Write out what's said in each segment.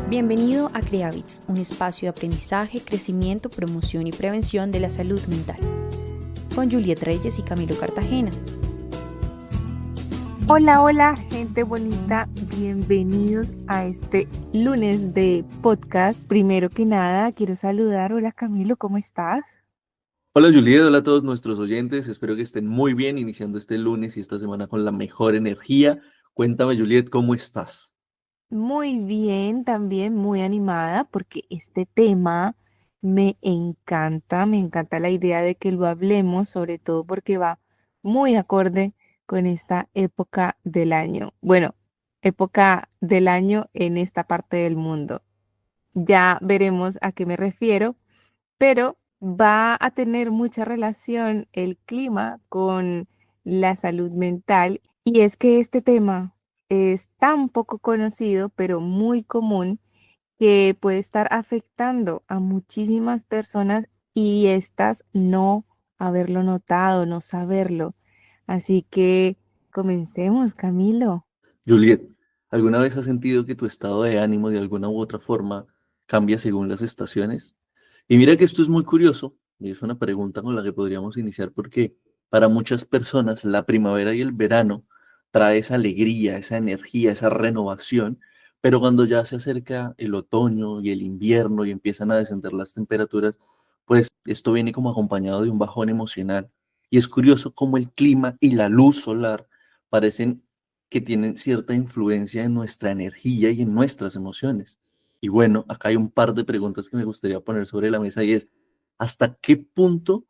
Bienvenido a CreaBits, un espacio de aprendizaje, crecimiento, promoción y prevención de la salud mental, con Juliet Reyes y Camilo Cartagena. Hola, hola, gente bonita, bienvenidos a este lunes de podcast. Primero que nada, quiero saludar. Hola Camilo, ¿cómo estás? Hola Juliet, hola a todos nuestros oyentes, espero que estén muy bien iniciando este lunes y esta semana con la mejor energía. Cuéntame Juliet, ¿cómo estás? Muy bien, también muy animada porque este tema me encanta la idea de que lo hablemos, sobre todo porque va muy acorde con esta época del año. Bueno, época del año en esta parte del mundo. Ya veremos a qué me refiero, pero va a tener mucha relación el clima con la salud mental. Y es que este tema es tan poco conocido, pero muy común, que puede estar afectando a muchísimas personas y estas no haberlo notado, no saberlo. Así que comencemos, Camilo. Juliet, ¿alguna vez has sentido que tu estado de ánimo de alguna u otra forma cambia según las estaciones? Y mira que esto es muy curioso y es una pregunta con la que podríamos iniciar porque para muchas personas la primavera y el verano trae esa alegría, esa energía, esa renovación, pero cuando ya se acerca el otoño y el invierno y empiezan a descender las temperaturas, pues esto viene como acompañado de un bajón emocional. Y es curioso cómo el clima y la luz solar parecen que tienen cierta influencia en nuestra energía y en nuestras emociones. Y bueno, acá hay un par de preguntas que me gustaría poner sobre la mesa y es, ¿hasta qué punto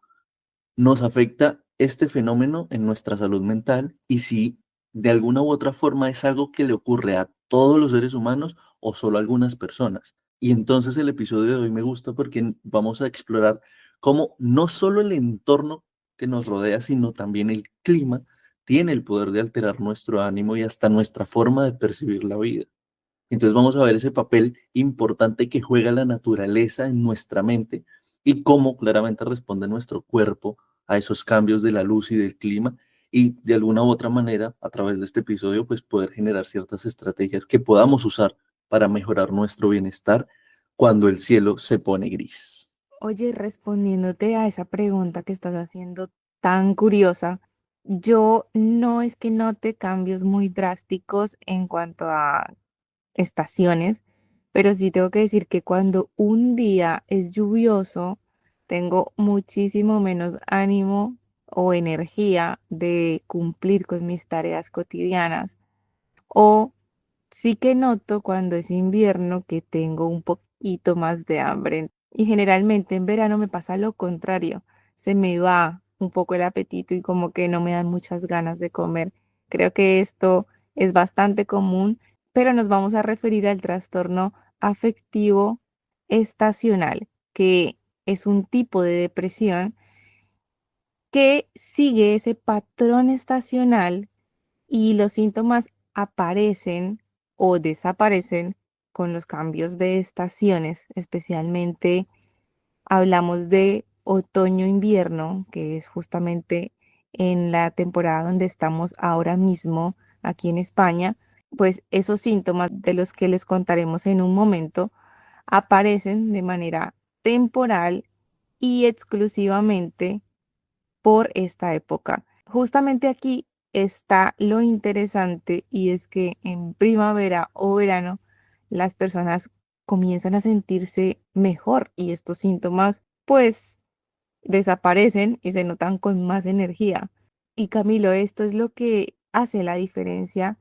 nos afecta este fenómeno en nuestra salud mental? Y si de alguna u otra forma es algo que le ocurre a todos los seres humanos o solo a algunas personas. Y entonces el episodio de hoy me gusta porque vamos a explorar cómo no solo el entorno que nos rodea, sino también el clima tiene el poder de alterar nuestro ánimo y hasta nuestra forma de percibir la vida. Entonces vamos a ver ese papel importante que juega la naturaleza en nuestra mente y cómo claramente responde nuestro cuerpo a esos cambios de la luz y del clima y de alguna u otra manera a través de este episodio pues poder generar ciertas estrategias que podamos usar para mejorar nuestro bienestar cuando el cielo se pone gris. Oye, respondiéndote a esa pregunta que estás haciendo tan curiosa, yo no es que note cambios muy drásticos en cuanto a estaciones, pero sí tengo que decir que cuando un día es lluvioso, tengo muchísimo menos ánimo o energía de cumplir con mis tareas cotidianas. O sí que noto cuando es invierno que tengo un poquito más de hambre. Y generalmente en verano me pasa lo contrario. Se me va un poco el apetito y como que no me dan muchas ganas de comer. Creo que esto es bastante común, pero nos vamos a referir al trastorno afectivo estacional, que es un tipo de depresión que sigue ese patrón estacional y los síntomas aparecen o desaparecen con los cambios de estaciones, especialmente hablamos de otoño-invierno, que es justamente en la temporada donde estamos ahora mismo aquí en España, pues esos síntomas de los que les contaremos en un momento aparecen de manera temporal y exclusivamente por esta época. Justamente aquí está lo interesante y es que en primavera o verano las personas comienzan a sentirse mejor y estos síntomas pues desaparecen y se notan con más energía. Y Camilo, esto es lo que hace la diferencia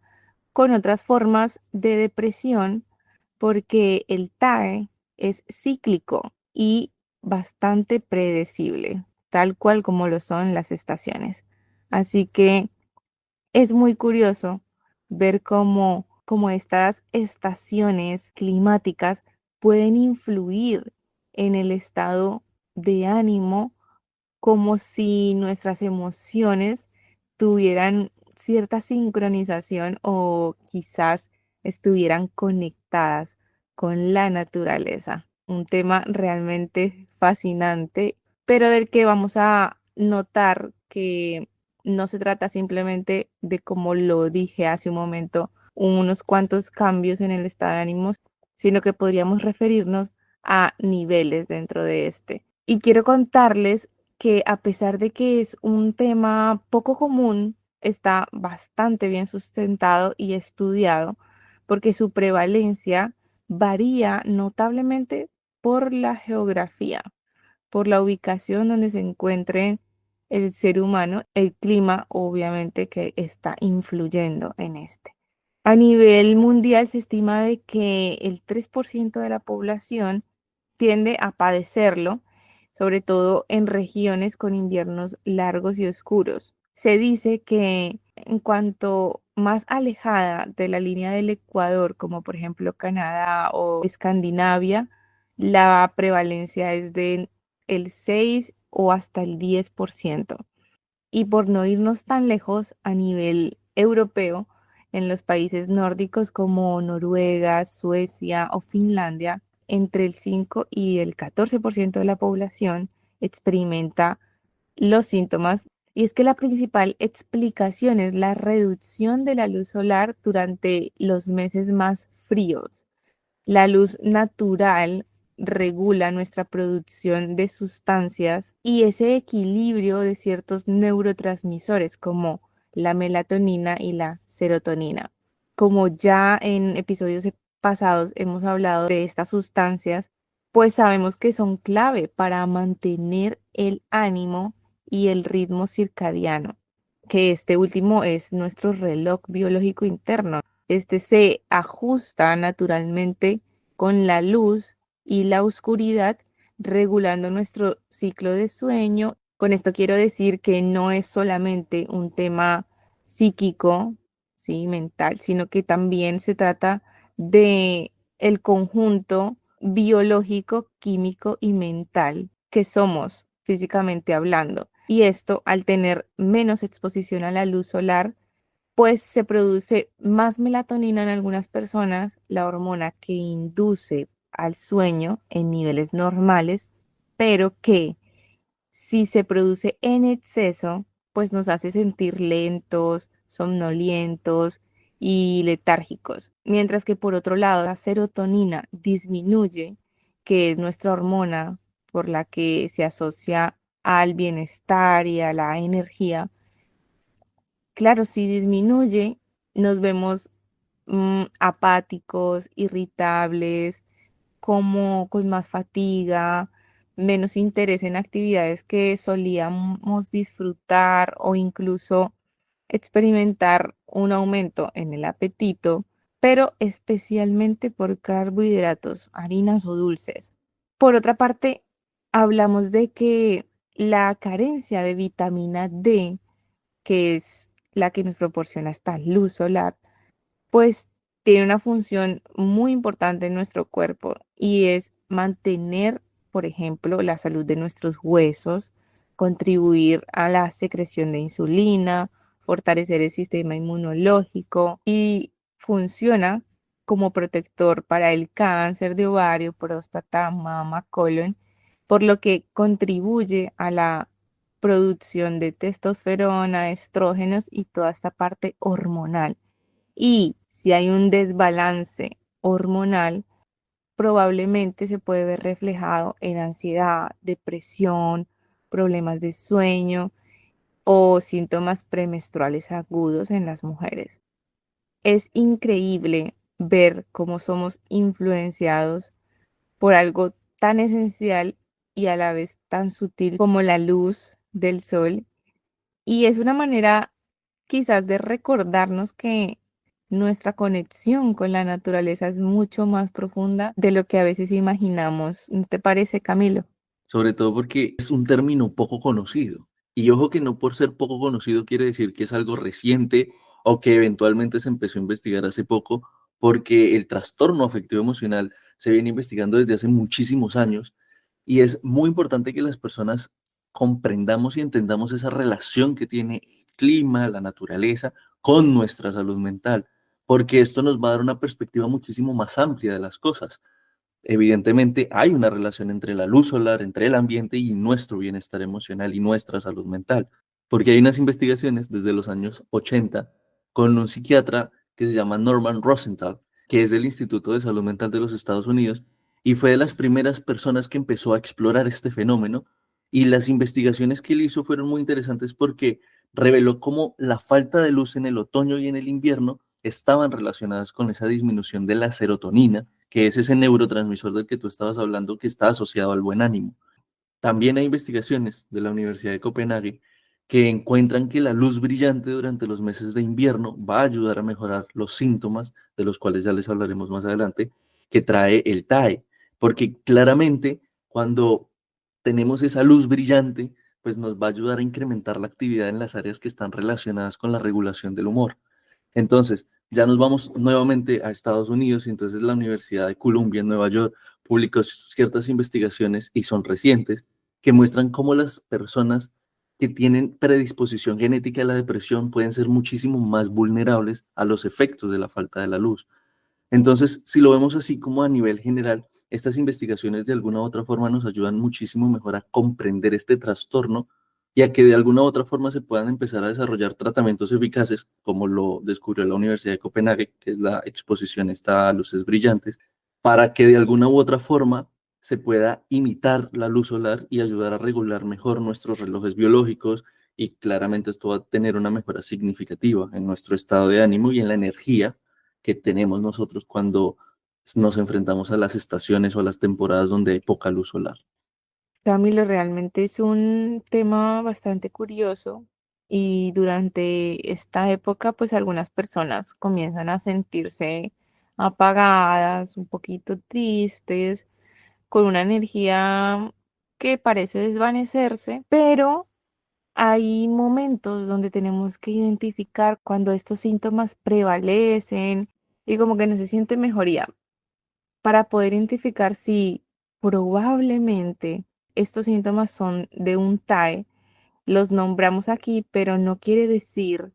con otras formas de depresión porque el TAE es cíclico y bastante predecible, tal cual como lo son las estaciones. Así que es muy curioso ver cómo estas estaciones climáticas pueden influir en el estado de ánimo como si nuestras emociones tuvieran cierta sincronización o quizás estuvieran conectadas con la naturaleza. Un tema realmente fascinante, pero del que vamos a notar que no se trata simplemente de, como lo dije hace un momento, unos cuantos cambios en el estado de ánimos, sino que podríamos referirnos a niveles dentro de este. Y quiero contarles que a pesar de que es un tema poco común, está bastante bien sustentado y estudiado, porque su prevalencia varía notablemente por la geografía, por la ubicación donde se encuentre el ser humano, el clima obviamente que está influyendo en este. A nivel mundial se estima de que el 3% de la población tiende a padecerlo, sobre todo en regiones con inviernos largos y oscuros. Se dice que en cuanto más alejada de la línea del Ecuador, como por ejemplo Canadá o Escandinavia, la prevalencia es de el 6 o hasta el 10%. Y por no irnos tan lejos a nivel europeo, en los países nórdicos como Noruega, Suecia o Finlandia, entre el 5 y el 14% de la población experimenta los síntomas. Y es que la principal explicación es la reducción de la luz solar durante los meses más fríos. La luz natural regula nuestra producción de sustancias y ese equilibrio de ciertos neurotransmisores como la melatonina y la serotonina. Como ya en episodios pasados hemos hablado de estas sustancias, pues sabemos que son clave para mantener el ánimo y el ritmo circadiano, que este último es nuestro reloj biológico interno. Este se ajusta naturalmente con la luz y la oscuridad, regulando nuestro ciclo de sueño. Con esto quiero decir que no es solamente un tema psíquico, sí, mental, sino que también se trata de el conjunto biológico, químico y mental que somos físicamente hablando. Y esto, al tener menos exposición a la luz solar, pues se produce más melatonina en algunas personas, la hormona que induce al sueño en niveles normales, pero que si se produce en exceso, pues nos hace sentir lentos, somnolientos y letárgicos. Mientras que por otro lado, la serotonina disminuye, que es nuestra hormona por la que se asocia al bienestar y a la energía. Claro, si disminuye, nos vemos apáticos, irritables, como con más fatiga, menos interés en actividades que solíamos disfrutar o incluso experimentar un aumento en el apetito, pero especialmente por carbohidratos, harinas o dulces. Por otra parte, hablamos de que la carencia de vitamina D, que es la que nos proporciona esta luz solar, pues tiene una función muy importante en nuestro cuerpo y es mantener, por ejemplo, la salud de nuestros huesos, contribuir a la secreción de insulina, fortalecer el sistema inmunológico y funciona como protector para el cáncer de ovario, próstata, mama, colon, por lo que contribuye a la producción de testosterona, estrógenos y toda esta parte hormonal. Y si hay un desbalance hormonal, probablemente se puede ver reflejado en ansiedad, depresión, problemas de sueño o síntomas premenstruales agudos en las mujeres. Es increíble ver cómo somos influenciados por algo tan esencial y a la vez tan sutil como la luz del sol. Y es una manera quizás de recordarnos que nuestra conexión con la naturaleza es mucho más profunda de lo que a veces imaginamos. ¿No te parece, Camilo? Sobre todo porque es un término poco conocido. Y ojo que no por ser poco conocido quiere decir que es algo reciente o que eventualmente se empezó a investigar hace poco, porque el trastorno afectivo emocional se viene investigando desde hace muchísimos años y es muy importante que las personas comprendamos y entendamos esa relación que tiene el clima, la naturaleza, con nuestra salud mental, porque esto nos va a dar una perspectiva muchísimo más amplia de las cosas. Evidentemente hay una relación entre la luz solar, entre el ambiente y nuestro bienestar emocional y nuestra salud mental, porque hay unas investigaciones desde los años 80 con un psiquiatra que se llama Norman Rosenthal, que es del Instituto de Salud Mental de los Estados Unidos, y fue de las primeras personas que empezó a explorar este fenómeno, y las investigaciones que él hizo fueron muy interesantes porque reveló cómo la falta de luz en el otoño y en el invierno estaban relacionadas con esa disminución de la serotonina, que es ese neurotransmisor del que tú estabas hablando, que está asociado al buen ánimo. También hay investigaciones de la Universidad de Copenhague que encuentran que la luz brillante durante los meses de invierno va a ayudar a mejorar los síntomas, de los cuales ya les hablaremos más adelante, que trae el TAE, porque claramente cuando tenemos esa luz brillante, pues nos va a ayudar a incrementar la actividad en las áreas que están relacionadas con la regulación del humor. Entonces, ya nos vamos nuevamente a Estados Unidos y entonces la Universidad de Columbia en Nueva York publicó ciertas investigaciones y son recientes que muestran cómo las personas que tienen predisposición genética a la depresión pueden ser muchísimo más vulnerables a los efectos de la falta de la luz. Entonces, si lo vemos así como a nivel general, estas investigaciones de alguna u otra forma nos ayudan muchísimo mejor a comprender este trastorno y a que de alguna u otra forma se puedan empezar a desarrollar tratamientos eficaces, como lo descubrió la Universidad de Copenhague, que es la exposición esta a luces brillantes, para que de alguna u otra forma se pueda imitar la luz solar y ayudar a regular mejor nuestros relojes biológicos, y claramente esto va a tener una mejora significativa en nuestro estado de ánimo y en la energía que tenemos nosotros cuando nos enfrentamos a las estaciones o a las temporadas donde hay poca luz solar. Camilo, realmente es un tema bastante curioso y durante esta época, pues algunas personas comienzan a sentirse apagadas, un poquito tristes, con una energía que parece desvanecerse, pero hay momentos donde tenemos que identificar cuando estos síntomas prevalecen y como que no se siente mejoría para poder identificar si probablemente estos síntomas son de un TAE. Los nombramos aquí, pero no quiere decir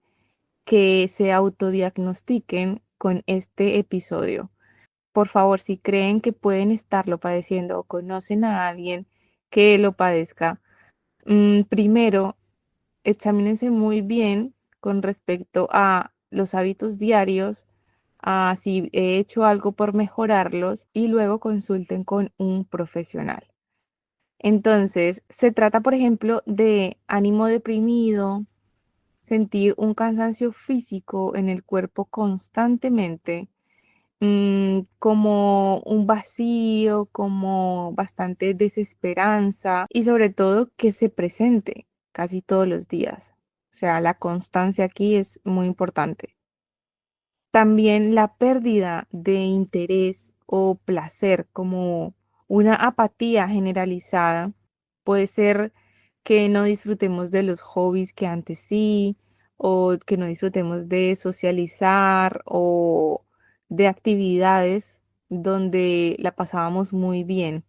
que se autodiagnostiquen con este episodio. Por favor, si creen que pueden estarlo padeciendo o conocen a alguien que lo padezca, primero examínense muy bien con respecto a los hábitos diarios, a si he hecho algo por mejorarlos y luego consulten con un profesional. Entonces, se trata, por ejemplo, de ánimo deprimido, sentir un cansancio físico en el cuerpo constantemente, como un vacío, como bastante desesperanza y sobre todo que se presente casi todos los días. O sea, la constancia aquí es muy importante. También la pérdida de interés o placer, como una apatía generalizada. Puede ser que no disfrutemos de los hobbies que antes sí, o que no disfrutemos de socializar o de actividades donde la pasábamos muy bien.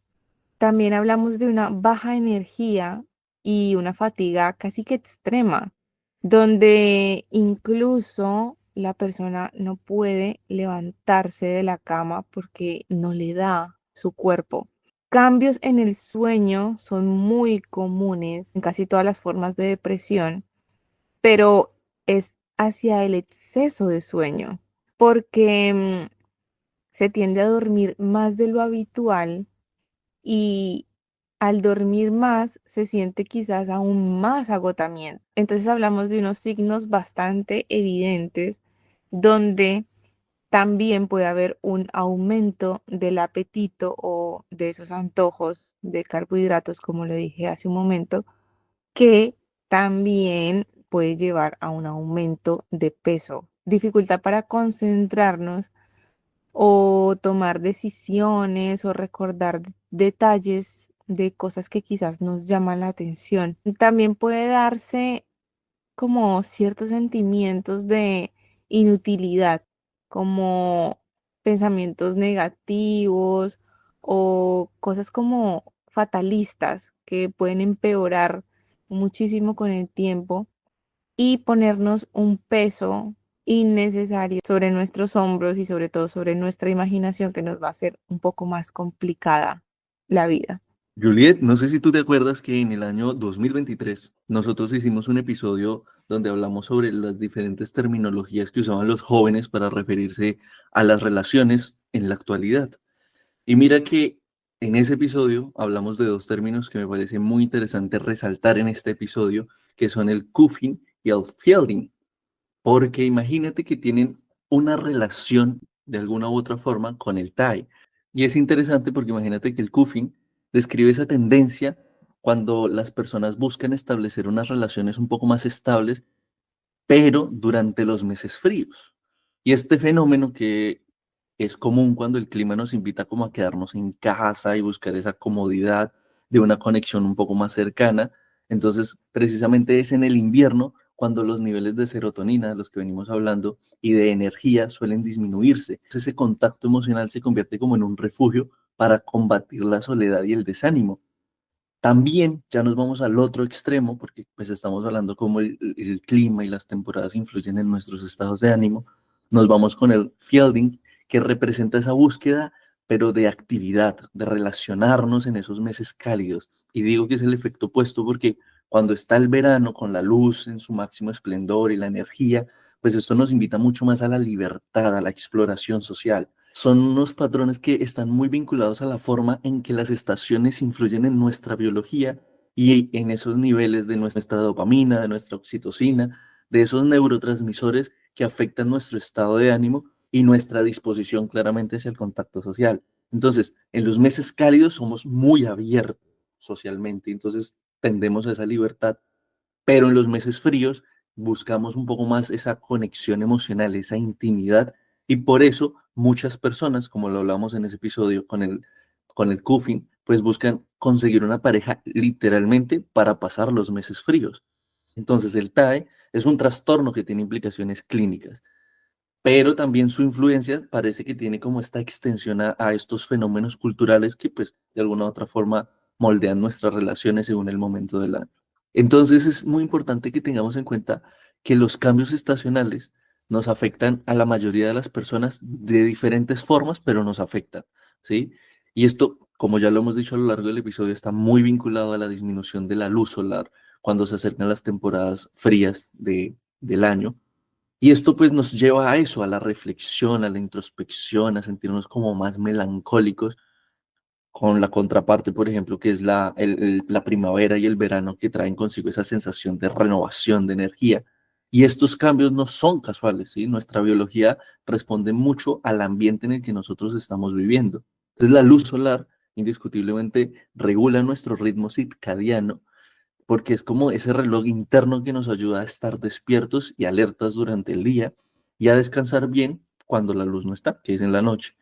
También hablamos de una baja energía y una fatiga casi que extrema, donde incluso la persona no puede levantarse de la cama porque no le da su cuerpo. Cambios en el sueño son muy comunes en casi todas las formas de depresión, pero es hacia el exceso de sueño, porque se tiende a dormir más de lo habitual y al dormir más se siente quizás aún más agotamiento. Entonces hablamos de unos signos bastante evidentes donde también puede haber un aumento del apetito o de esos antojos de carbohidratos, como lo dije hace un momento, que también puede llevar a un aumento de peso, dificultad para concentrarnos o tomar decisiones o recordar detalles de cosas que quizás nos llaman la atención. También puede darse como ciertos sentimientos de inutilidad, como pensamientos negativos o cosas como fatalistas que pueden empeorar muchísimo con el tiempo y ponernos un peso innecesario sobre nuestros hombros y sobre todo sobre nuestra imaginación que nos va a hacer un poco más complicada la vida. Juliet, no sé si tú te acuerdas que en el año 2023 nosotros hicimos un episodio donde hablamos sobre las diferentes terminologías que usaban los jóvenes para referirse a las relaciones en la actualidad. Y mira que en ese episodio hablamos de dos términos que me parece muy interesante resaltar en este episodio, que son el cuffing y el fielding, porque imagínate que tienen una relación de alguna u otra forma con el TAI. Y es interesante porque imagínate que el cuffing describe esa tendencia cuando las personas buscan establecer unas relaciones un poco más estables, pero durante los meses fríos. Y este fenómeno que es común cuando el clima nos invita como a quedarnos en casa y buscar esa comodidad de una conexión un poco más cercana. Entonces, precisamente es en el invierno cuando los niveles de serotonina, de los que venimos hablando, y de energía suelen disminuirse. Ese contacto emocional se convierte como en un refugio para combatir la soledad y el desánimo. También ya nos vamos al otro extremo, porque pues estamos hablando cómo el clima y las temporadas influyen en nuestros estados de ánimo. Nos vamos con el fielding, que representa esa búsqueda, pero de actividad, de relacionarnos en esos meses cálidos. Y digo que es el efecto opuesto porque cuando está el verano con la luz en su máximo esplendor y la energía, pues esto nos invita mucho más a la libertad, a la exploración social. Son unos patrones que están muy vinculados a la forma en que las estaciones influyen en nuestra biología y en esos niveles de nuestra dopamina, de nuestra oxitocina, de esos neurotransmisores que afectan nuestro estado de ánimo y nuestra disposición claramente hacia el contacto social. Entonces, en los meses cálidos somos muy abiertos socialmente, entonces tendemos a esa libertad, pero en los meses fríos buscamos un poco más esa conexión emocional, esa intimidad, y por eso muchas personas, como lo hablamos en ese episodio con el cuffing, pues buscan conseguir una pareja literalmente para pasar los meses fríos. Entonces el TAE es un trastorno que tiene implicaciones clínicas, pero también su influencia parece que tiene como esta extensión a estos fenómenos culturales que pues de alguna u otra forma moldean nuestras relaciones según el momento del año. Entonces es muy importante que tengamos en cuenta que los cambios estacionales nos afectan a la mayoría de las personas de diferentes formas, pero nos afectan, ¿sí? Y esto, como ya lo hemos dicho a lo largo del episodio, está muy vinculado a la disminución de la luz solar cuando se acercan las temporadas frías del año. Y esto pues nos lleva a eso, a la reflexión, a la introspección, a sentirnos como más melancólicos, con la contraparte, por ejemplo, que es la primavera y el verano, que traen consigo esa sensación de renovación, de energía. Y estos cambios no son casuales, ¿sí? Nuestra biología responde mucho al ambiente en el que nosotros estamos viviendo. Entonces la luz solar indiscutiblemente regula nuestro ritmo circadiano, porque es como ese reloj interno que nos ayuda a estar despiertos y alertas durante el día y a descansar bien cuando la luz no está, que es en la noche.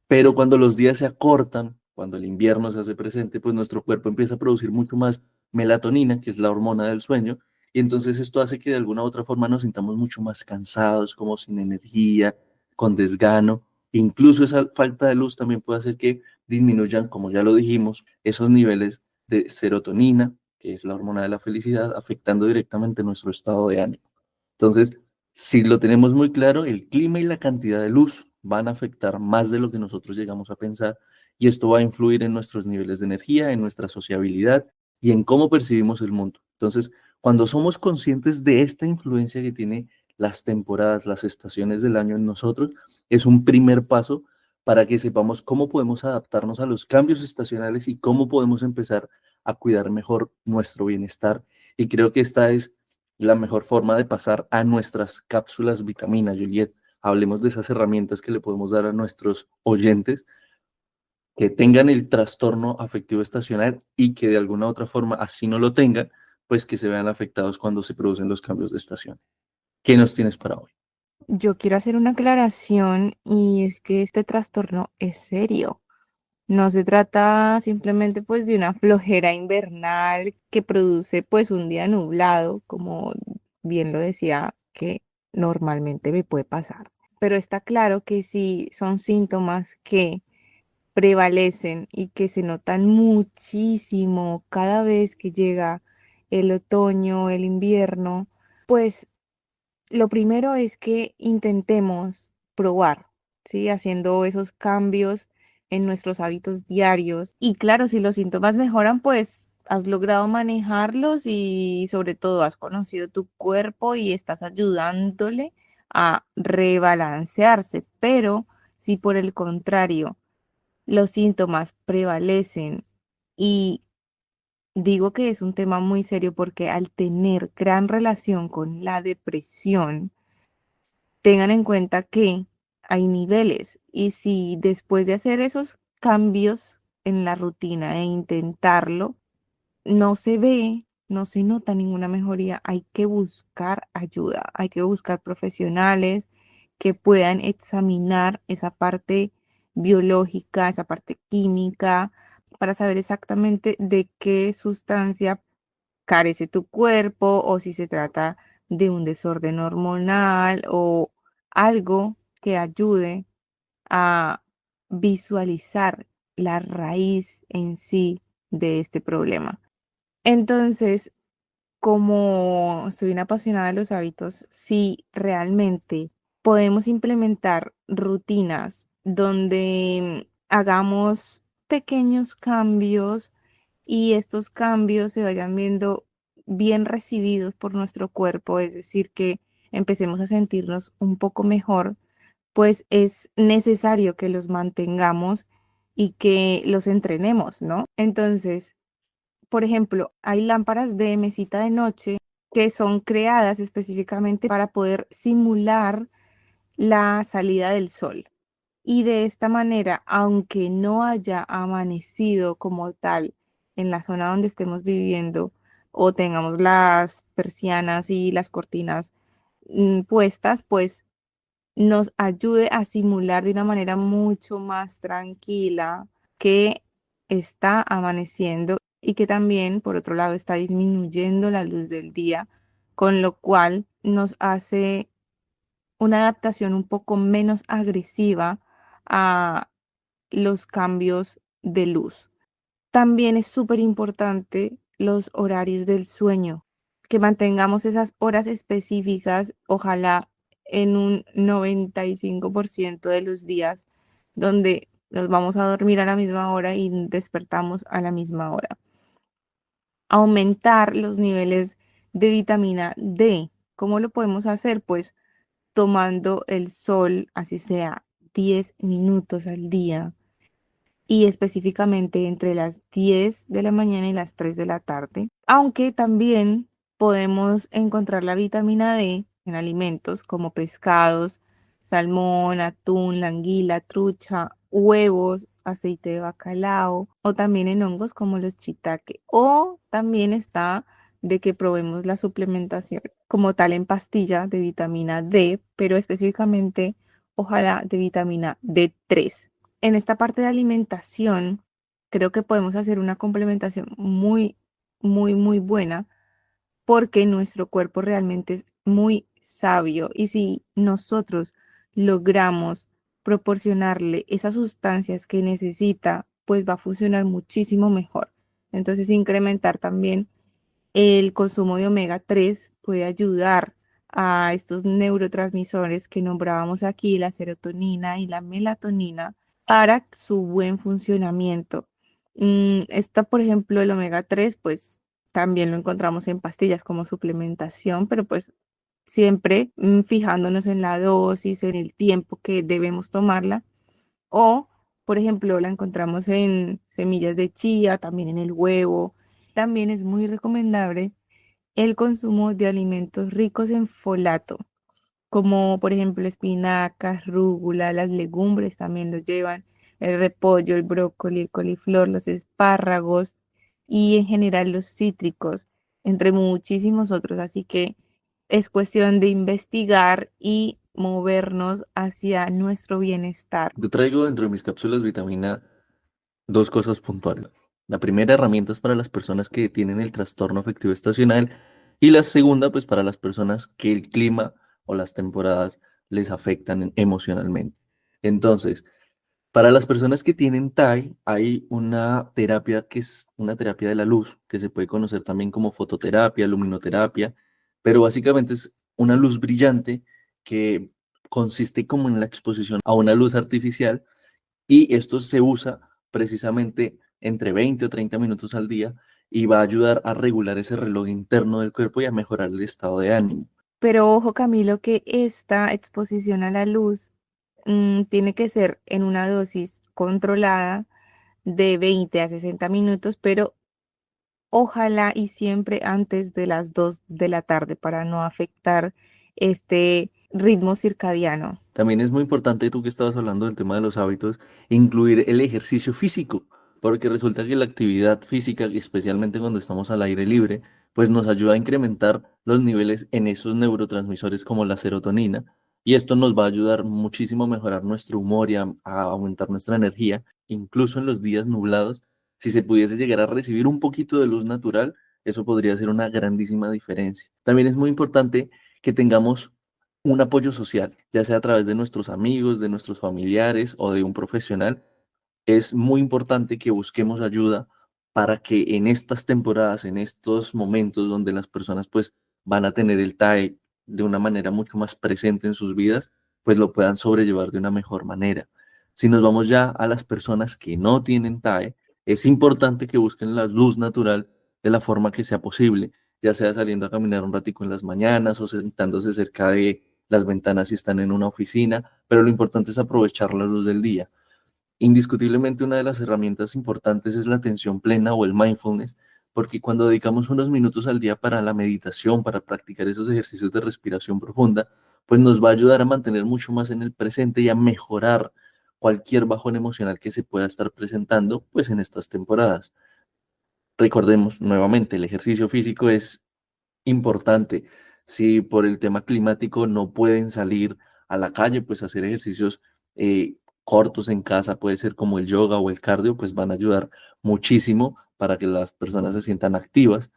Pero cuando los días se acortan, cuando el invierno se hace presente, pues nuestro cuerpo empieza a producir mucho más melatonina, que es la hormona del sueño, y entonces esto hace que de alguna u otra forma nos sintamos mucho más cansados, como sin energía, con desgano. Incluso esa falta de luz también puede hacer que disminuyan, como ya lo dijimos, esos niveles de serotonina, que es la hormona de la felicidad, afectando directamente nuestro estado de ánimo. Entonces, si lo tenemos muy claro, el clima y la cantidad de luz van a afectar más de lo que nosotros llegamos a pensar, y esto va a influir en nuestros niveles de energía, en nuestra sociabilidad y en cómo percibimos el mundo. Entonces, cuando somos conscientes de esta influencia que tiene las temporadas, las estaciones del año en nosotros, es un primer paso para que sepamos cómo podemos adaptarnos a los cambios estacionales y cómo podemos empezar a cuidar mejor nuestro bienestar. Y creo que esta es la mejor forma de pasar a nuestras cápsulas vitamina, Juliet. Hablemos de esas herramientas que le podemos dar a nuestros oyentes que tengan el trastorno afectivo estacional y que de alguna u otra forma, así no lo tengan, pues que se vean afectados cuando se producen los cambios de estación. ¿Qué nos tienes para hoy? Yo quiero hacer una aclaración y es que este trastorno es serio. No se trata simplemente pues de una flojera invernal que produce pues un día nublado, como bien lo decía, que normalmente me puede pasar. Pero está claro que sí son síntomas que prevalecen y que se notan muchísimo cada vez que llega el otoño, el invierno. Pues lo primero es que intentemos probar, ¿sí? Haciendo esos cambios en nuestros hábitos diarios. Y claro, si los síntomas mejoran, pues has logrado manejarlos y sobre todo has conocido tu cuerpo y estás ayudándole a rebalancearse. Pero si por el contrario los síntomas prevalecen y digo que es un tema muy serio porque al tener gran relación con la depresión, tengan en cuenta que hay niveles y si después de hacer esos cambios en la rutina e intentarlo, no se ve, no se nota ninguna mejoría, hay que buscar ayuda, hay que buscar profesionales que puedan examinar esa parte biológica, esa parte química, para saber exactamente de qué sustancia carece tu cuerpo o si se trata de un desorden hormonal o algo que ayude a visualizar la raíz en sí de este problema. Entonces, como soy una apasionada de los hábitos, si realmente podemos implementar rutinas donde hagamos pequeños cambios y estos cambios se vayan viendo bien recibidos por nuestro cuerpo, es decir, que empecemos a sentirnos un poco mejor, pues es necesario que los mantengamos y que los entrenemos, ¿no? Entonces, por ejemplo, hay lámparas de mesita de noche que son creadas específicamente para poder simular la salida del sol. Y de esta manera, aunque no haya amanecido como tal en la zona donde estemos viviendo o tengamos las persianas y las cortinas puestas, pues nos ayude a simular de una manera mucho más tranquila que está amaneciendo y que también, por otro lado, está disminuyendo la luz del día, con lo cual nos hace una adaptación un poco menos agresiva a los cambios de luz. También es súper importante los horarios del sueño, que mantengamos esas horas específicas, ojalá en un 95% de los días, donde nos vamos a dormir a la misma hora y despertamos a la misma hora. Aumentar los niveles de vitamina D. ¿Cómo lo podemos hacer? Pues tomando el sol, así sea 10 minutos al día y específicamente entre las 10 de la mañana y las 3 de la tarde. Aunque también podemos encontrar la vitamina D en alimentos como pescados, salmón, atún, la anguila, trucha, huevos, aceite de bacalao o también en hongos como los shiitake. O también está de que probemos la suplementación como tal en pastilla de vitamina D, pero específicamente ojalá de vitamina D3. En esta parte de alimentación, creo que podemos hacer una complementación muy, muy, muy buena porque nuestro cuerpo realmente es muy sabio y si nosotros logramos proporcionarle esas sustancias que necesita, pues va a funcionar muchísimo mejor. Entonces, incrementar también el consumo de omega 3 puede ayudar a estos neurotransmisores que nombrábamos aquí, la serotonina y la melatonina, para su buen funcionamiento. Esta, por ejemplo, el omega 3 pues también lo encontramos en pastillas como suplementación, pero pues siempre fijándonos en la dosis, en el tiempo que debemos tomarla. O, por ejemplo, la encontramos en semillas de chía, también en el huevo. También es muy recomendable el consumo de alimentos ricos en folato, como por ejemplo espinacas, rúgula, las legumbres también lo llevan, el repollo, el brócoli, el coliflor, los espárragos y en general los cítricos, entre muchísimos otros. Así que es cuestión de investigar y movernos hacia nuestro bienestar. Yo traigo dentro de mis cápsulas vitamina dos cosas puntuales. La primera, herramientas para las personas que tienen el trastorno afectivo estacional y la segunda, pues para las personas que el clima o las temporadas les afectan emocionalmente. Entonces, para las personas que tienen TAI, hay una terapia que es una terapia de la luz, que se puede conocer también como fototerapia, luminoterapia, pero básicamente es una luz brillante que consiste como en la exposición a una luz artificial y esto se usa precisamente entre 20 o 30 minutos al día y va a ayudar a regular ese reloj interno del cuerpo y a mejorar el estado de ánimo. Pero ojo, Camilo, que esta exposición a la luz tiene que ser en una dosis controlada de 20 a 60 minutos, pero ojalá y siempre antes de las 2 de la tarde para no afectar este ritmo circadiano. También es muy importante, tú que estabas hablando del tema de los hábitos, incluir el ejercicio físico, porque resulta que la actividad física, especialmente cuando estamos al aire libre, pues nos ayuda a incrementar los niveles en esos neurotransmisores como la serotonina, y esto nos va a ayudar muchísimo a mejorar nuestro humor y a aumentar nuestra energía, incluso en los días nublados. Si se pudiese llegar a recibir un poquito de luz natural, eso podría ser una grandísima diferencia. También es muy importante que tengamos un apoyo social, ya sea a través de nuestros amigos, de nuestros familiares o de un profesional. Es muy importante que busquemos ayuda para que en estas temporadas, en estos momentos donde las personas pues van a tener el TAE de una manera mucho más presente en sus vidas, pues lo puedan sobrellevar de una mejor manera. Si nos vamos ya a las personas que no tienen TAE, es importante que busquen la luz natural de la forma que sea posible, ya sea saliendo a caminar un ratico en las mañanas o sentándose cerca de las ventanas si están en una oficina, pero lo importante es aprovechar la luz del día. Indiscutiblemente una de las herramientas importantes es la atención plena o el mindfulness, porque cuando dedicamos unos minutos al día para la meditación, para practicar esos ejercicios de respiración profunda, pues nos va a ayudar a mantener mucho más en el presente y a mejorar cualquier bajón emocional que se pueda estar presentando pues en estas temporadas. Recordemos nuevamente, el ejercicio físico es importante. Si por el tema climático no pueden salir a la calle, pues hacer ejercicios cortos en casa, puede ser como el yoga o el cardio, pues van a ayudar muchísimo para que las personas se sientan activas.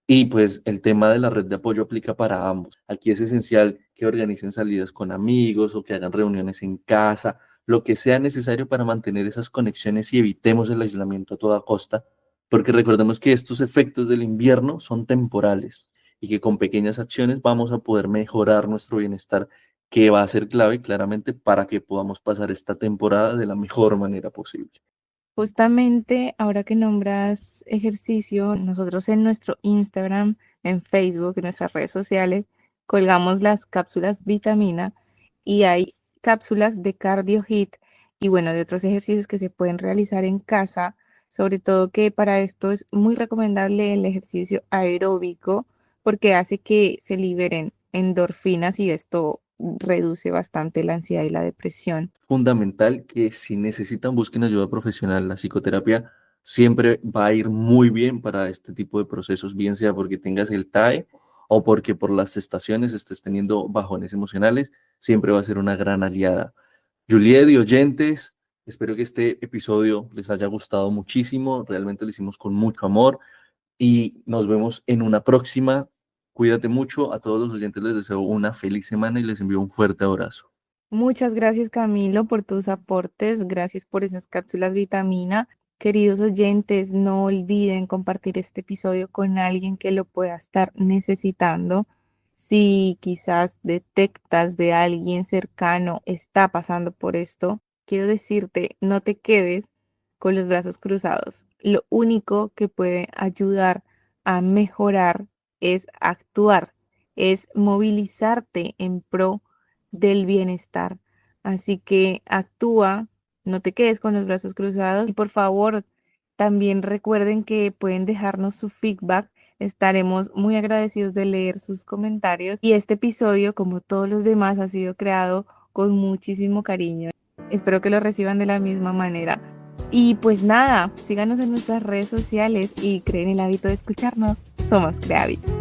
Y pues el tema de la red de apoyo aplica para ambos. Aquí es esencial que organicen salidas con amigos o que hagan reuniones en casa, lo que sea necesario para mantener esas conexiones y evitemos el aislamiento a toda costa, porque recordemos que estos efectos del invierno son temporales y que con pequeñas acciones vamos a poder mejorar nuestro bienestar, que va a ser clave claramente para que podamos pasar esta temporada de la mejor manera posible. Justamente ahora que nombras ejercicio, nosotros en nuestro Instagram, en Facebook, en nuestras redes sociales, colgamos las cápsulas vitamina y hay cápsulas de cardio hit y bueno, de otros ejercicios que se pueden realizar en casa, sobre todo que para esto es muy recomendable el ejercicio aeróbico porque hace que se liberen endorfinas y esto reduce bastante la ansiedad y la depresión. Fundamental que si necesitan busquen ayuda profesional. La psicoterapia siempre va a ir muy bien para este tipo de procesos, bien sea porque tengas el TAE o porque por las estaciones estés teniendo bajones emocionales, siempre va a ser una gran aliada. Juliet y oyentes, espero que este episodio les haya gustado muchísimo, realmente lo hicimos con mucho amor y nos vemos en una próxima. Cuídate mucho, a todos los oyentes les deseo una feliz semana y les envío un fuerte abrazo. Muchas gracias, Camilo, por tus aportes. Gracias por esas cápsulas vitamina. Queridos oyentes, no olviden compartir este episodio con alguien que lo pueda estar necesitando. Si quizás detectas de alguien cercano está pasando por esto, quiero decirte, no te quedes con los brazos cruzados. Lo único que puede ayudar a mejorar es actuar, es movilizarte en pro del bienestar. Así que actúa, no te quedes con los brazos cruzados y por favor también recuerden que pueden dejarnos su feedback. Estaremos muy agradecidos de leer sus comentarios y este episodio, como todos los demás, ha sido creado con muchísimo cariño. Espero que lo reciban de la misma manera. Y pues nada, síganos en nuestras redes sociales y creen el hábito de escucharnos. Somos Creavits.